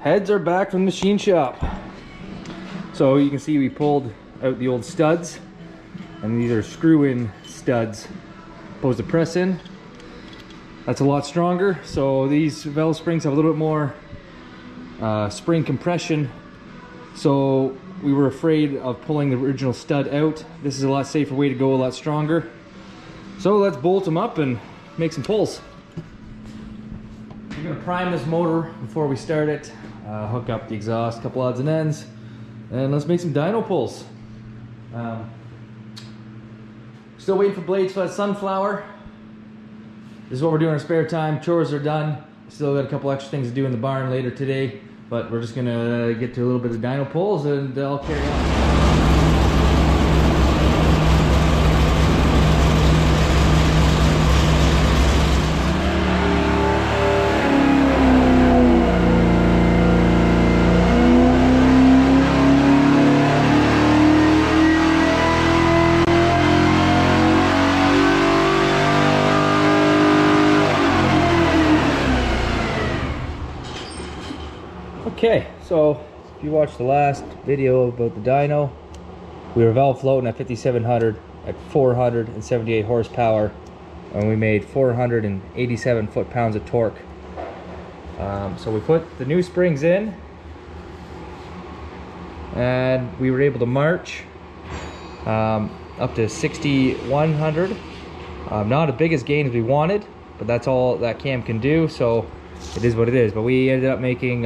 Heads are back from the machine shop. So you can see we pulled out the old studs, and these are screw-in studs opposed to press-in. That's a lot stronger. So these valve springs have a little bit more spring compression. So we were afraid of pulling the original stud out. This is a lot safer way to go, a lot stronger. So let's bolt them up and make some pulls. We're gonna prime this motor before we start it. Hook up the exhaust, couple odds and ends, and let's make some dyno pulls. Still waiting for blades for that sunflower. This is what we're doing in our spare time. Chores are done. Still got a couple extra things to do in the barn later today, but we're just gonna get to a little bit of dyno pulls and I'll carry on. Okay, so if you watched the last video about the dyno, we were valve floating at 5700 at 478 horsepower, and we made 487 foot-pounds of torque. So we put the new springs in, and we were able to march up to 6100. Not as big as gain as we wanted, but that's all that cam can do, so it is what it is. But we ended up making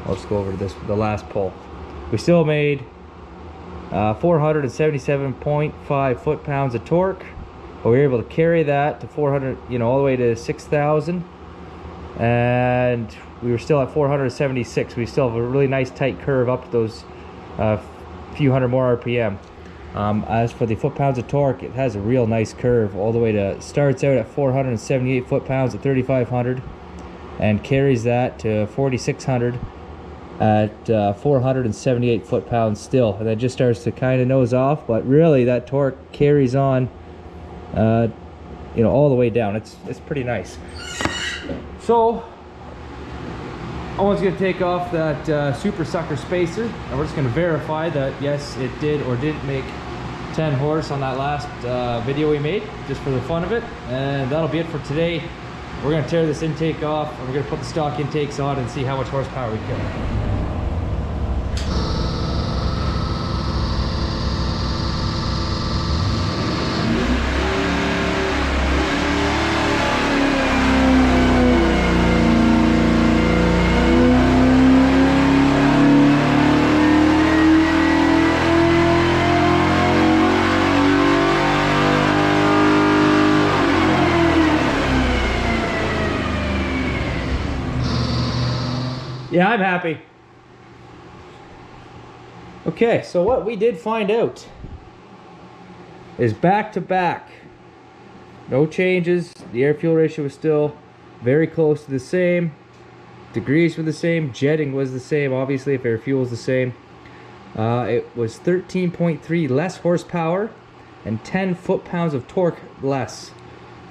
let's go over to the last pull. We still made 477.5 foot-pounds of torque, but we were able to carry that to 400, all the way to 6,000, and we were still at 476. We still have a really nice tight curve up to those few hundred more RPM. As for the foot-pounds of torque, it has a real nice curve all the way to, starts out at 478 foot-pounds at 3,500 and carries that to 4,600 at 478 foot-pounds still, and that just starts to kind of nose off, but really that torque carries on all the way down. It's pretty nice. So Owen's going to take off that super sucker spacer, and we're just going to verify that yes, it did or didn't make 10 horse on that last video we made, just for the fun of it. And that'll be it for today. We're going to tear this intake off, and we're going to put the stock intakes on and see how much horsepower we kill. Yeah, I'm happy. Okay, so what we did find out is back to back. No changes. The air-fuel ratio was still very close to the same. Degrees were the same. Jetting was the same, obviously, if air-fuel is the same. It was 13.3 less horsepower and 10 foot-pounds of torque less.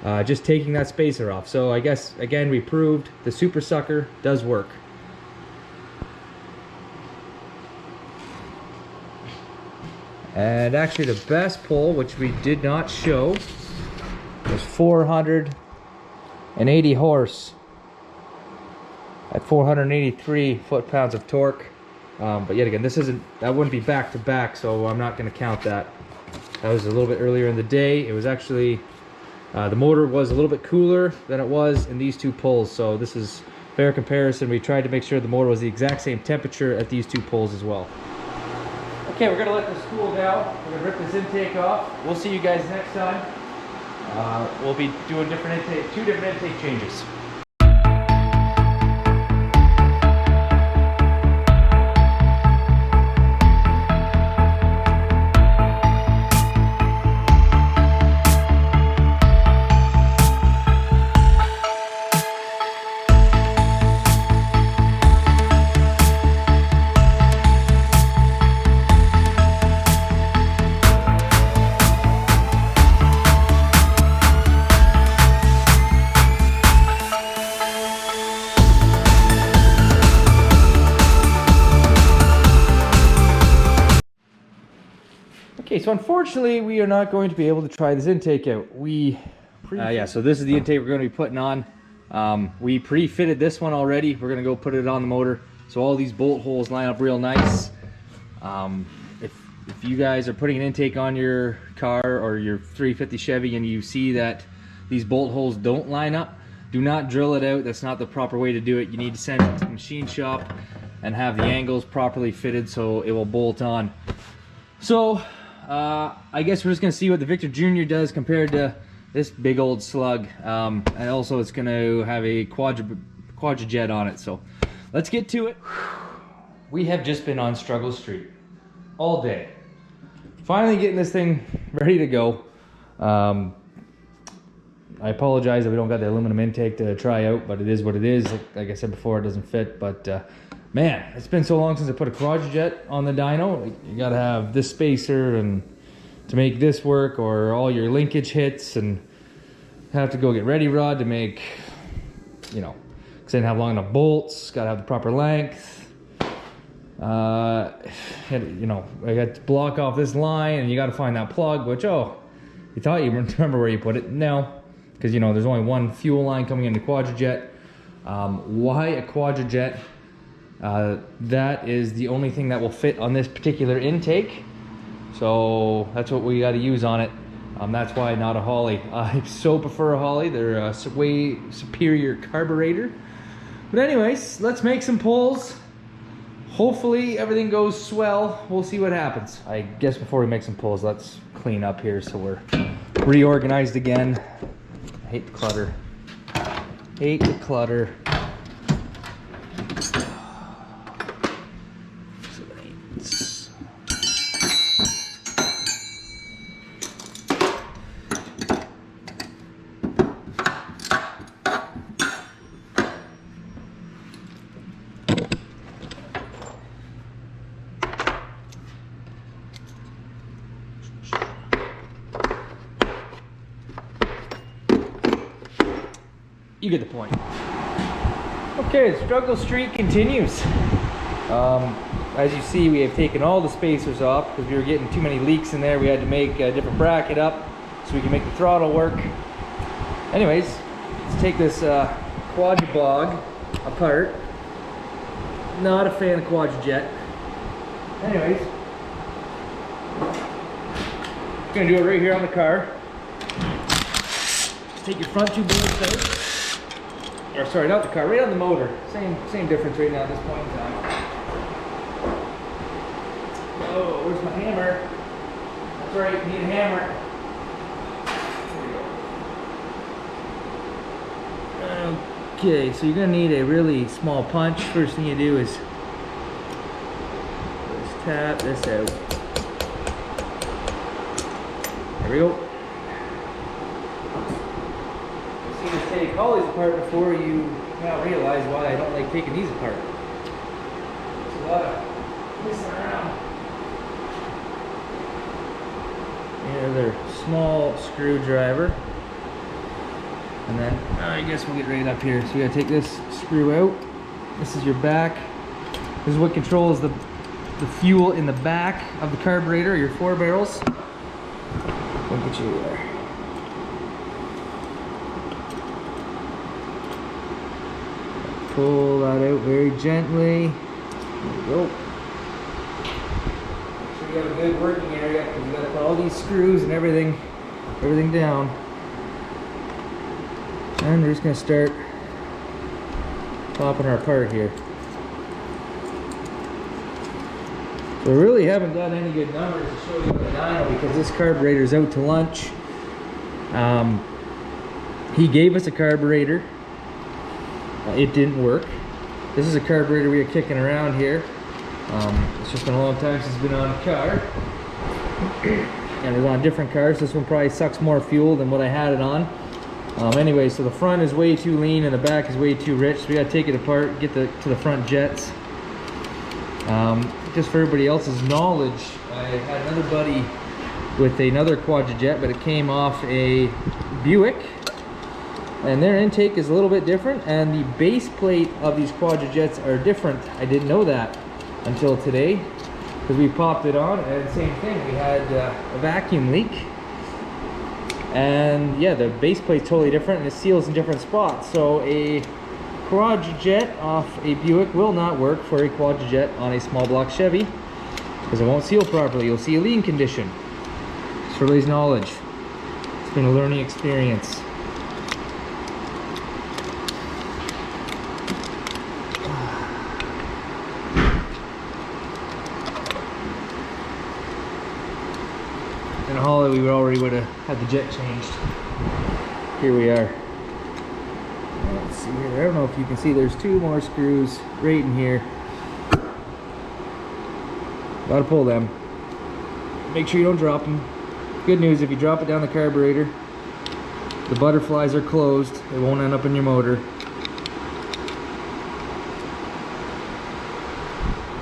Just taking that spacer off. So I guess, again, we proved the super sucker does work. And actually the best pull, which we did not show, was 480 horse at 483 foot-pounds of torque. But yet again, that wouldn't be back to back, so I'm not going to count that. That was a little bit earlier in the day. It was actually, the motor was a little bit cooler than it was in these two pulls, so this is fair comparison. We tried to make sure the motor was the exact same temperature at these two pulls as well. Okay, we're gonna let this cool down. We're gonna rip this intake off. We'll see you guys next time. We'll be doing two different intake changes. so unfortunately we are not going to be able to try this intake out. Yeah, so this is the intake we're going to be putting on. We pre-fitted this one already. We're going to go put it on the motor. So all these bolt holes line up real nice. If you guys are putting an intake on your car or your 350 Chevy and you see that these bolt holes don't line up, do not drill it out. That's not the proper way to do it. You need to send it to the machine shop and have the angles properly fitted so it will bolt on. So I guess we're just going to see what the Victor Jr. does compared to this big old slug. And also it's going to have a Quadra jet on it. So let's get to it. We have just been on Struggle Street all day. Finally getting this thing ready to go. I apologize that we don't got the aluminum intake to try out, but it is what it is. Like I said before, it doesn't fit. But man, it's been so long since I put a Quadra jet on the dyno. You gotta have this spacer and to make this work, or all your linkage hits, and have to go get ready rod to make, you know, because I didn't have long enough bolts. Gotta have the proper length. You know, I got to block off this line, and you got to find that plug. Which, oh, you thought you remember where you put it? No, because you know there's only one fuel line coming into Quadra jet. Why a Quadra jet? That is the only thing that will fit on this particular intake. So that's what we got to use on it. That's why not a Holly. I so prefer a Holly. They're a way superior carburetor. But anyways, let's make some pulls. Hopefully everything goes swell. We'll see what happens. I guess before we make some pulls, let's clean up here so we're reorganized again. I hate the clutter. Hate the clutter. You get the point. Okay, the struggle streak continues. As you see, we have taken all the spacers off because we were getting too many leaks in there. We had to make a different bracket up so we can make the throttle work. Anyways, let's take this Quadra bog apart. Not a fan of Quadra jet. Anyways, gonna do it right here on the car. Take your front two boards out. Or sorry, not the car, right on the motor. Same difference right now at this point in time. Oh, where's my hammer? That's right, need a hammer. There we go. Okay, so you're gonna need a really small punch. First thing you do is just tap this out. There we go. Take all these apart before you now realize why I don't like taking these apart. There's a lot of messing around. Yeah, they're small screwdriver. And then I guess we'll get right up here. So we gotta take this screw out. This is your back. This is what controls the fuel in the back of the carburetor, your 4 barrels. Look at you there. Pull that out very gently. There we go. Make sure you have a good working area because you got to put all these screws and everything down. And we're just going to start popping our apart here. So we really haven't got any good numbers to show you on the dyno because this carburetor is out to lunch. He gave us a carburetor. It didn't work. This is a carburetor we are kicking around here. It's just been a long time since it's been on a car. And it's on different cars. This one probably sucks more fuel than what I had it on. Anyway, so the front is way too lean and the back is way too rich. So we gotta take it apart, get to the front jets. Just for everybody else's knowledge, I had another buddy with another Quadra jet, but it came off a Buick. And their intake is a little bit different, and the base plate of these Quadra jets are different. I didn't know that until today, because because we popped it on, and same thing, we had a vacuum leak. And yeah, the base plate's totally different and it seals in different spots. So a Quadra jet off a Buick will not work for a Quadra jet on a small block Chevy because it won't seal properly. You'll see a lean condition. Just for everybody's knowledge. It's been a learning experience. In a Holly, we would have had the jet changed. Here we are. Let's see here. I don't know if you can see, there's 2 more screws right in here. Gotta pull them. Make sure you don't drop them. Good news, if you drop it down the carburetor, the butterflies are closed. It won't end up in your motor.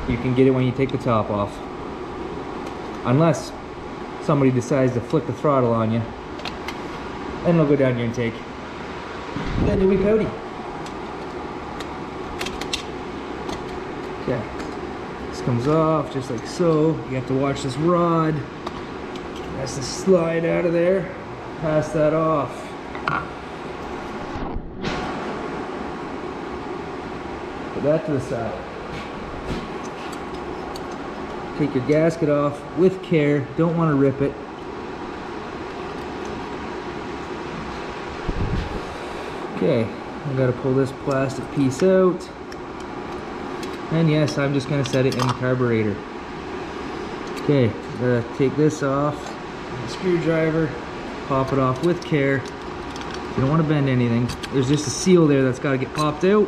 You can get it when you take the top off. Unless somebody decides to flick the throttle on you, and it'll go down your intake. Then you'll be pouty. Okay, this comes off just like so. You have to watch this rod. It has to slide out of there. Pass that off. Put that to the side. Take your gasket off with care. Don't want to rip it. Okay, I gotta pull this plastic piece out. And yes, I'm just gonna set it in the carburetor. Okay, gotta take this off. The screwdriver, pop it off with care. You don't want to bend anything. There's just a seal there that's gotta get popped out.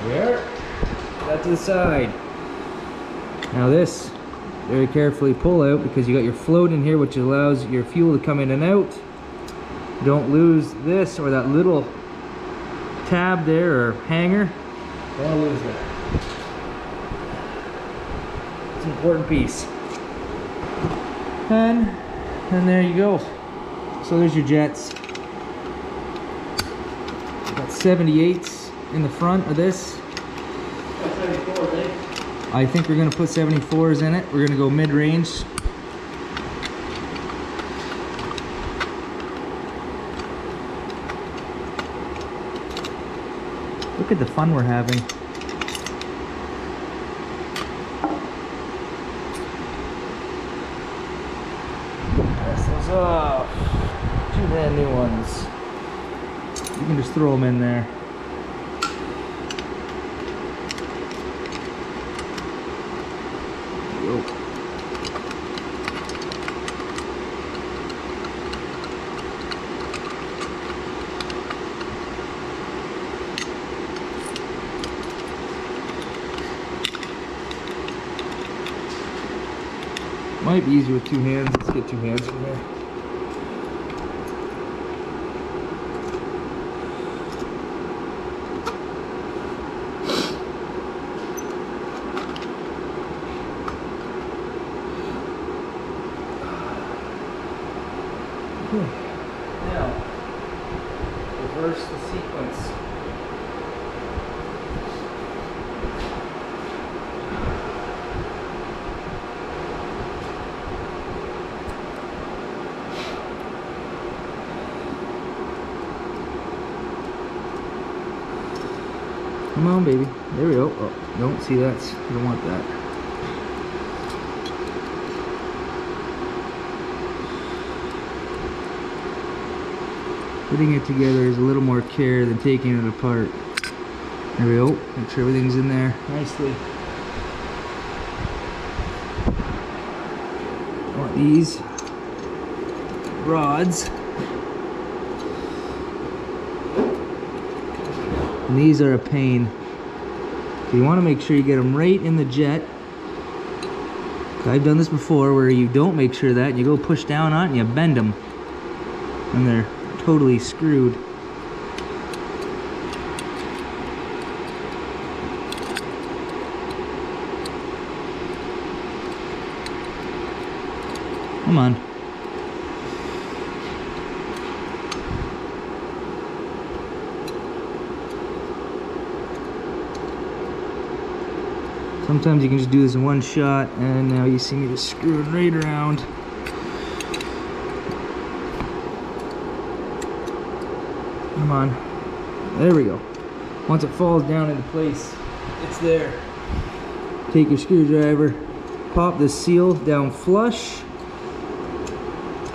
There. Put that to the side. Now this, very carefully pull out because you got your float in here which allows your fuel to come in and out. Don't lose this or that little tab there or hanger. Don't lose that. It's an important piece. And there you go. So there's your jets. Got 78s in the front of this. I think we're gonna put 74s in it. We're gonna go mid-range. Look at the fun we're having. Pass those off. 2 brand new ones. You can just throw them in there. Might be easier with 2 hands. Let's get 2 hands from here. Now, reverse the sequence. Come on, baby. There we go. Oh, don't see that. You don't want that. Putting it together is a little more care than taking it apart. There we go. Make sure everything's in there nicely. I want these rods. And these are a pain. So you want to make sure you get them right in the jet. I've done this before where you don't make sure that, and you go push down on it and you bend them. And they're totally screwed. Come on. Sometimes you can just do this in one shot, and now you see me just screwing right around. Come on. There we go. Once it falls down into place, it's there. Take your screwdriver, pop this seal down flush.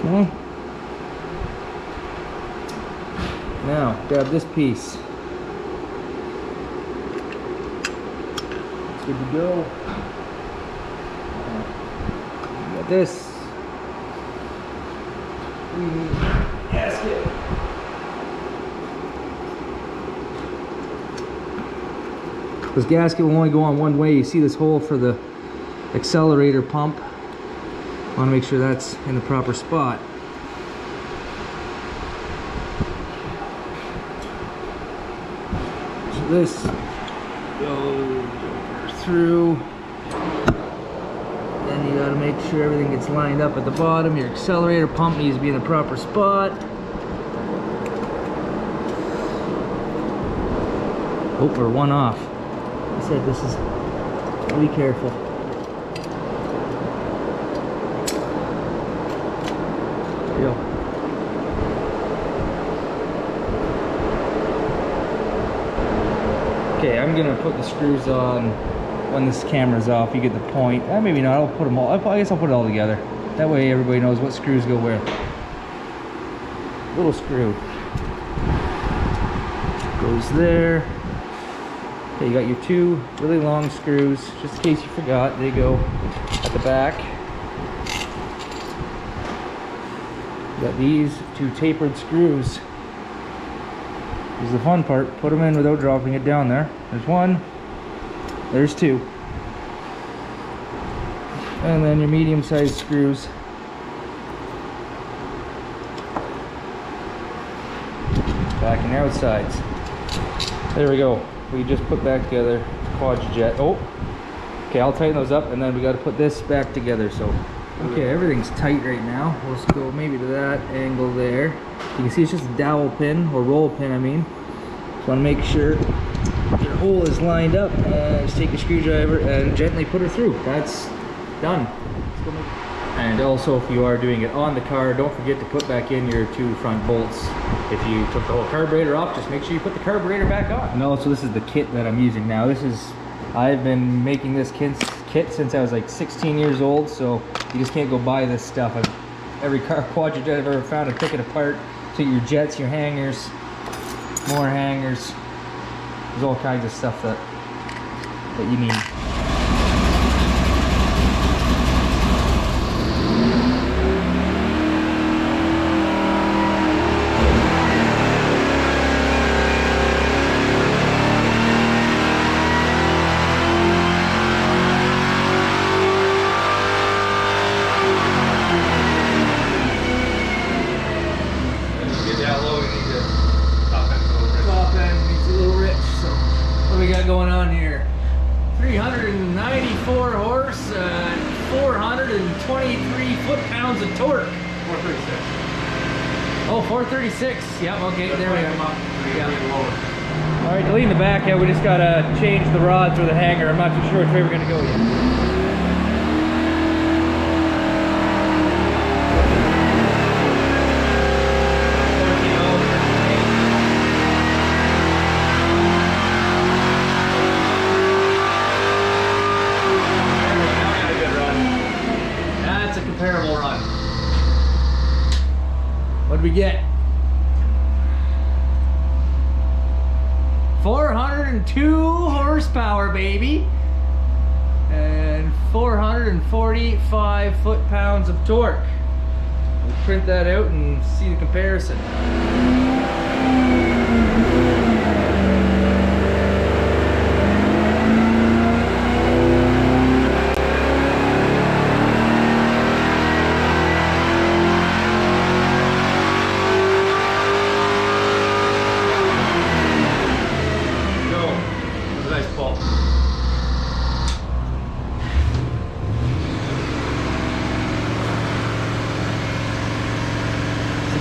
Okay. Now, grab this piece. It's good to go. Got this. We need a gasket. This gasket will only go on one way. You see this hole for the accelerator pump. I want to make sure that's in the proper spot. So this goes through. Then you got to make sure everything gets lined up at the bottom. Your accelerator pump needs to be in the proper spot. Oh, we're one off. I said this is, be careful. There you go. Okay, I'm gonna put the screws on when this camera's off. You get the point. Maybe not, I'll put them all, I guess I'll put it all together. That way everybody knows what screws go where. Little screw. Goes there. Okay, you got your two really long screws, just in case you forgot. They go at the back. You got these two tapered screws. This is the fun part. Put them in without dropping it down there. There's one. There's two. And then your medium-sized screws. Back and outsides. There we go. We just put back together Quadra jet. Oh, okay, I'll tighten those up, and then we got to put this back together. So, okay, everything's tight right now. Let's go maybe to that angle there. You can see it's just a dowel pin, or roll pin, I mean. Just want to make sure your hole is lined up. Just take your screwdriver and gently put her through. That's done. Let's go make it. And also, if you are doing it on the car, don't forget to put back in your two front bolts. If you took the whole carburetor off, just make sure you put the carburetor back on. And also, this is the kit that I'm using now. I've been making this kit since I was like 16 years old, so you just can't go buy this stuff. Every Quadra jet I've ever found, I pick it apart. So your jets, your hangers, more hangers. There's all kinds of stuff that you need. Going on here 394 horse and 423 foot-pounds of torque. 436. Oh, 436. Yep, okay, there we go. Yeah. All right, to lean the back out, we just gotta change the rods or the hanger. I'm not too sure which way we're gonna go yet. Comparable run. What did we get? 402 horsepower, baby, and 445 foot-pounds of torque. We'll print that out and see the comparison.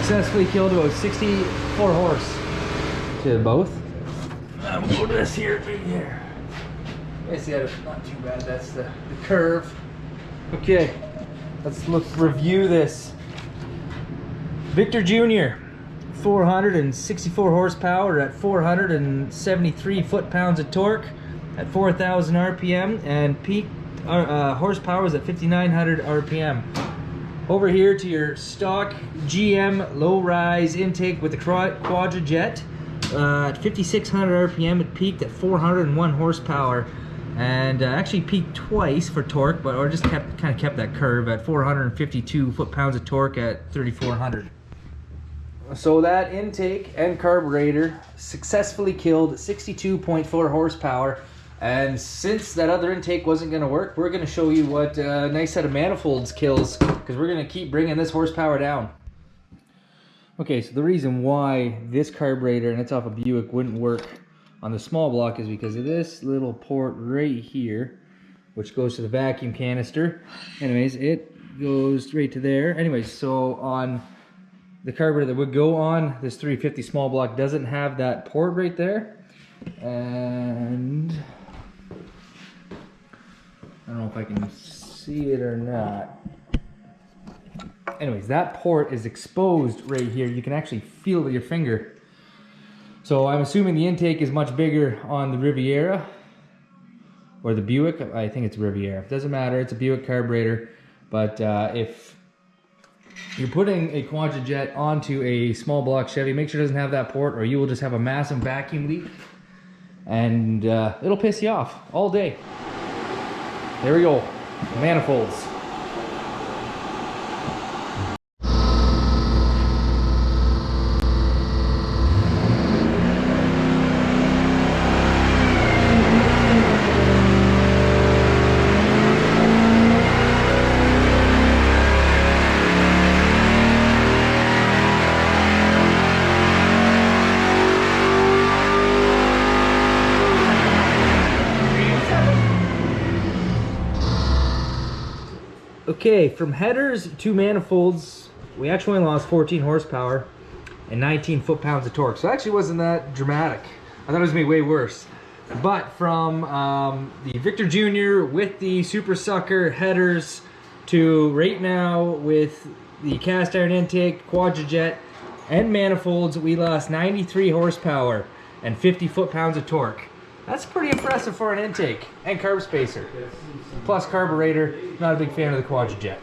Successfully killed about 64 horse. To both. We'll go to this here, right here. It's the other, not too bad. That's the curve. Okay, let's review this. Victor Jr. 464 horsepower at 473 foot-pounds of torque at 4,000 RPM, and peak horsepower is at 5,900 RPM. Over here to your stock GM low-rise intake with the Quadra jet at 5,600 RPM. It peaked at 401 horsepower, and actually peaked twice for torque, but I just kind of kept that curve at 452 foot-pounds of torque at 3,400. So that intake and carburetor successfully killed 62.4 horsepower. And since that other intake wasn't going to work, we're going to show you what a nice set of manifolds kills, because we're going to keep bringing this horsepower down. Okay, so the reason why this carburetor, and it's off a Buick, wouldn't work on the small block is because of this little port right here, which goes to the vacuum canister. Anyways, it goes right to there. Anyways, so on the carburetor that would go on this 350 small block doesn't have that port right there. And I don't know if I can see it or not. Anyways, that port is exposed right here. You can actually feel it with your finger. So I'm assuming the intake is much bigger on the Riviera or the Buick. I think it's Riviera. It doesn't matter. It's a Buick carburetor. But if you're putting a Quadra jet onto a small block Chevy, make sure it doesn't have that port, or you will just have a massive vacuum leak, and it'll piss you off all day. There we go, manifolds. Okay, from headers to manifolds, we actually only lost 14 horsepower and 19 foot-pounds of torque. So it actually wasn't that dramatic. I thought it was going to be way worse. But from the Victor Jr. with the Super Sucker headers to right now with the cast iron intake, Quadra jet, and manifolds, we lost 93 horsepower and 50 foot-pounds of torque. That's pretty impressive for an intake and carb spacer. Plus carburetor. Not a big fan of the Quadra jet.